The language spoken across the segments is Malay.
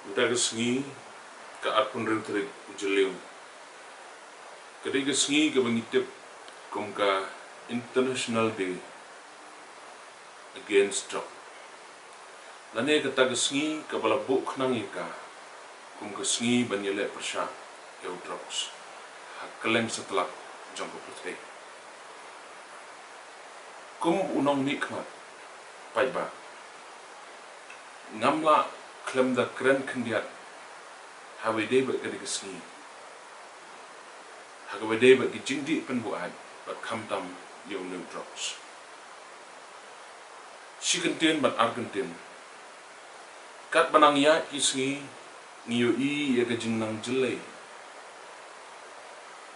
Kita kesengi ke apun rentrik ujeliu. Ketika kesengi ke mengitip kumka International Day Against Drug. Lani kata kesengi ke balabuk nang ika kumka kesengi banyelek persyak yau drugs. Hakeleng setelah jangkau putih. Kum unong nikmat paiba. Ngamla klem da keren kendiat hawede ba ketika kesengi. Hagawede ba gijindi penbuat bat kamtam yau new drugs. Shikentin bat Argentin. Kat banang ya kisngi ngiyo ya gajing nang jelay.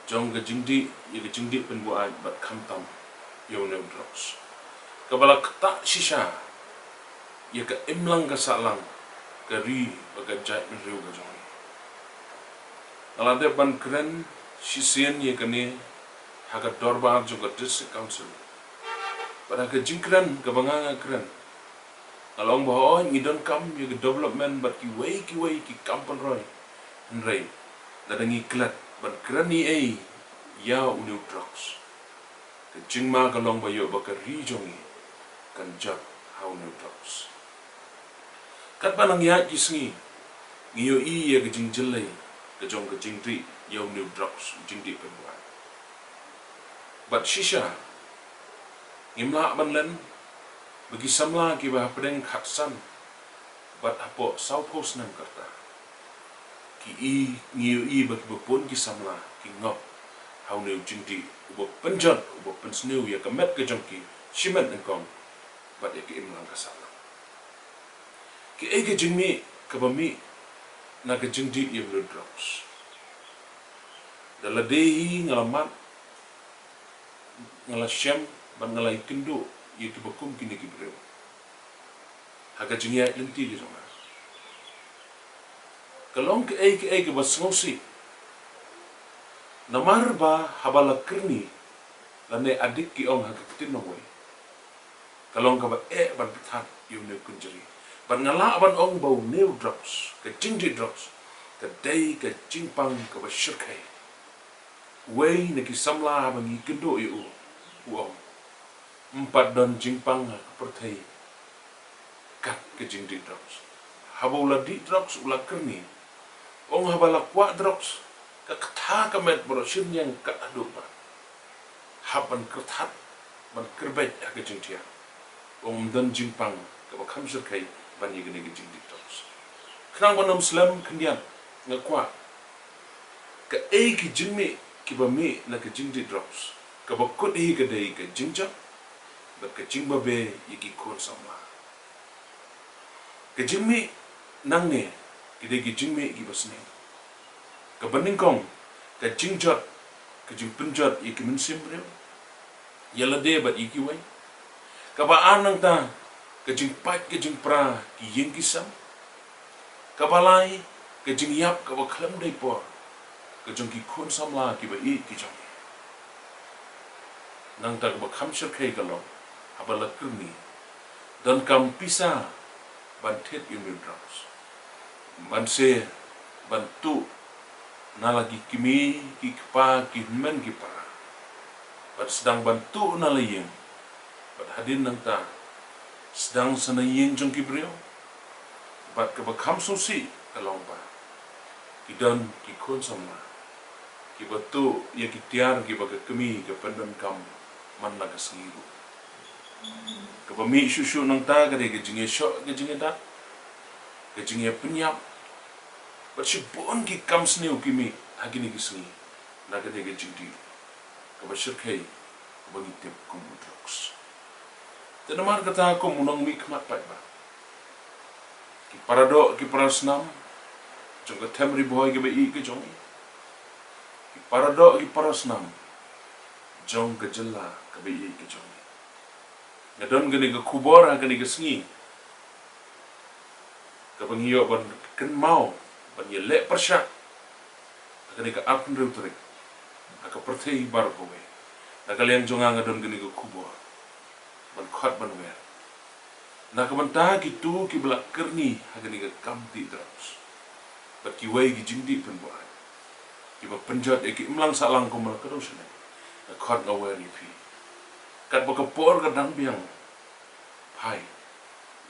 Jong gajingdi ya gajingdi penbuat bat kamtam yau new drugs. Kabala ketak shisha ya ka imlang kasalang kari bagajai menriu gajong. Alade ban keren shisien ya kane haga dorbar juga district council. Pada ke jingkran ke banganga keren. Along bahawa ngidon kam ya ke development bat ki way ki kampan roy. Nrei dadangi klat ban keren ni ya new drugs. Ke jingma kalong bayo baka rijongi kan jak how new drugs. Kat panang ya kisngi ngiyo ya ke jingjelai ke jong ke jingri ya new drugs jingdi penbuat. Bat shisha ngimla banlen bagi samla ki bah pedeng khaksan bat apo saupos nam karta ki ngiu bagi bepun ki samla ki ngop how new jingdi ubo penjat ubo pensneu ya kemet ke jongki shimet engkong bat ya ki imlang kasala ki ke jingmi ke bami na ke jingdi ya new drugs daladehi ngalamat ngalasyam ban ngalai kendo ia kibakum kini kibreu. Haga jingya lenti di sana. Kalong ke basngosi. Namar ba habala kerni lane adik ki ong haga tinawai. Kalong ka ba ban pitat yung ne kunjeri. Ban ngala ban ong bau new drugs, ke jingdi drugs, ke day ke jingpang ke ba syirkai. Wei ne ki samla ban ngi kendo iu uong. Empat don jingpang pertai kat ke jingdi drugs. Habula di drugs ula kerni. Ong habala kuat drugs ka ketha kamet brosin yang kat aduk ba. Haban kerthat ban kerbet ke jingtia. Ong don jingpang ka ba khamsir kai ban yigene ke jingdi drugs. Khnang ban Muslim kendian ngakwa ka ki jingmi ki ba mi na ke jingdi drugs. Ka ba kut ke dei ke jingja bat kecing babe yiki kon sama. Kejingmi nangne kide kejingmi ki basne. Kebeningkong kejingjot kejing penjot yiki mensim breu. Yalade bat yiki wai. Kabaan nang ta kejing pat kejing pra ki yeng kisam. Kabalai kejing yap ka baklam dai por. Kejong ki kon samla ki ba i ki jong. Nang ta ba khamsir khai kalong habala kerni dan kam pisa bantet yung drugs banse bantu na lagi kimi ki kpa ki men ki para bat sedang bantu na layeng bat hadin nang ta sedang sanayeng jong ki breu bat ka bakam susi kalong ba ki dan ki kon sama ki batu ya ki tiar ki baga kemi ke pendan kam man laga sengiru kapami susu nang ta kade ke jinge syok ke jinge ta ke jinge penyap bersibun ki kam sneu kimi hagini ki sni na kade ke jingdi ke bersirkai ke bangitip kum drugs tenamar kata ko munong mikmat pai ba ki parado ki parasnam jong ke temri boy ke bei ke jong ki parado ki parasnam jong ke jella ke bei ke jong ngadon gani ke kubor gani ke sengi ke penghiyo ban ken mau ban yelek persyak gani ke apn rutrik aka perthei bar kowe nakalian jonga ngadon gani ke kubor ban khat ban wer na kamanta gitu ki belak kerni gani ke kamti drugs bat ki wai ki jingdi pen buai ki ba penjat e ki imlang salang ko mal kadau sene na khot nga wari pi kat ba ka por ka dang biang pai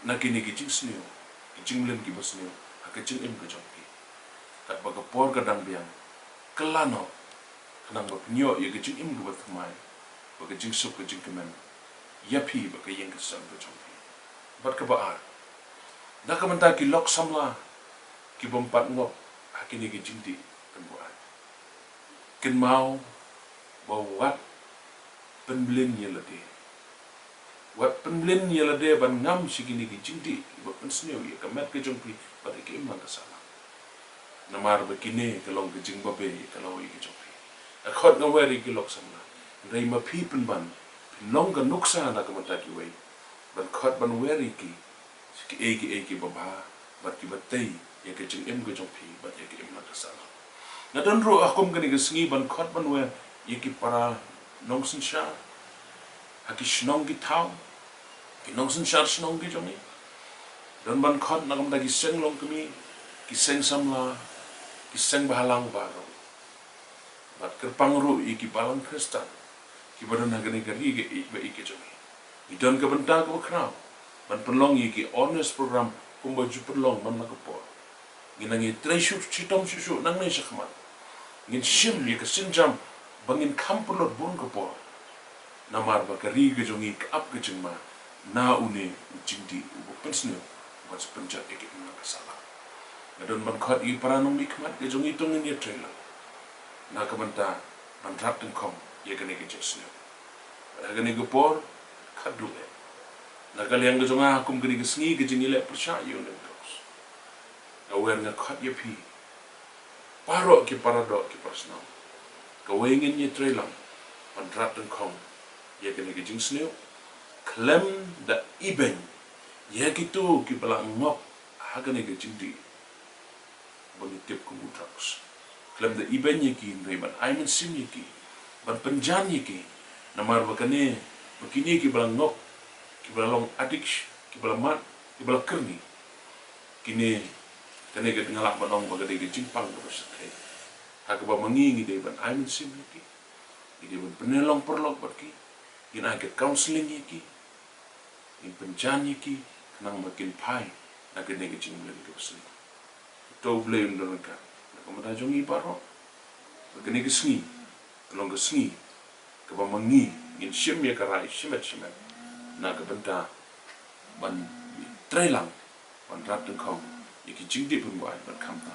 na kini ki jing sneu ki jinglen ki basneu ha ka jing im ka jong pi kat ba ka por ka dang biang kelano kanang ba nyo ye ka jing im ka bat mai ba ka jing sup ka jing kemen ya pi ba ka yeng ka sam ka jong pi bat ka ba ar da ka menta ki lok samla ki bompat ngop ha kini ki jingdi pen buai ken mau ba wat penblin ye lade wat penblin ye lade ban ngam sigini ki jingdi ba pen sneu ye ka met ka jong pi ba ki im lang ka sala namar ba kine ka long ka jing ba be ka law ye ki jong pi a khot nga wari ki lok samla rei ma pi pen ban long ka nuksa na ka menta ki wai ban khot ban wari ki ki ba ba bat ki batei ye ka jing im ka jong pi ba ye ki im lang ka sala na don ro akum ka ni ka sngi ban khot ban we ye ki para nong sin sha ha ki shnong ki thao ki nong sin sha shnong ki jong ni don ban khot na kam da ki seng long kami ki seng samla ki seng bahalang ba ro bat kerpang ro ye ki balang kristan ki badan na gani gari ge ba i ke jong ni don ka benta ka khnao ban penlong ye ki honest program kumba ju penlong man na ka po nginangi treasure chitom shu nang ne shakman ngin shim ye ka sinjam bangin kampulot bun ka po namar ba ka ri ge jongi ka ap ge jingma na une jingdi u pensne was penja ek na ka sala ngadon ban khat i paranong mikmat ge jongi tongin ye trailer na ka banta ban rat ten kom ye ka ne ge jesne ga ne ge por khadu e na ka liang ge jonga kum ge sngi ge jingi le persha yo ne dos awer nga khat ye pi paro ki parado ki personal ka wengin ye trailer ban rat ten kom ye ka ne ge jing sneu klem da ibeng ye ki tu ki bala ngop ha ka ne ge jingdi bagi tip ku trucks klem da ibeng ye ki rei ban aimen sim ye ki ban penjan ye ki namar bakane bakini ki bala ngop ki bala long adik ki bala mat ki bala kerni kini kane ge ngalak banong bagade ge jingpang ko sakhe ha ka ba mangi de ban aimen sim ye ki ide ban penelong perlok baki ina ke counseling ye ki in penjan ye ki nang makin pai na ke ne ge jinglen ke basi to blame don ka na ko da jongi baro bakane ge sngi long ge sngi ka ba mangi in shim ye ka rai shimet na ka benta ban trailang ban rat den kong ye ki jingdi pun ban kam ta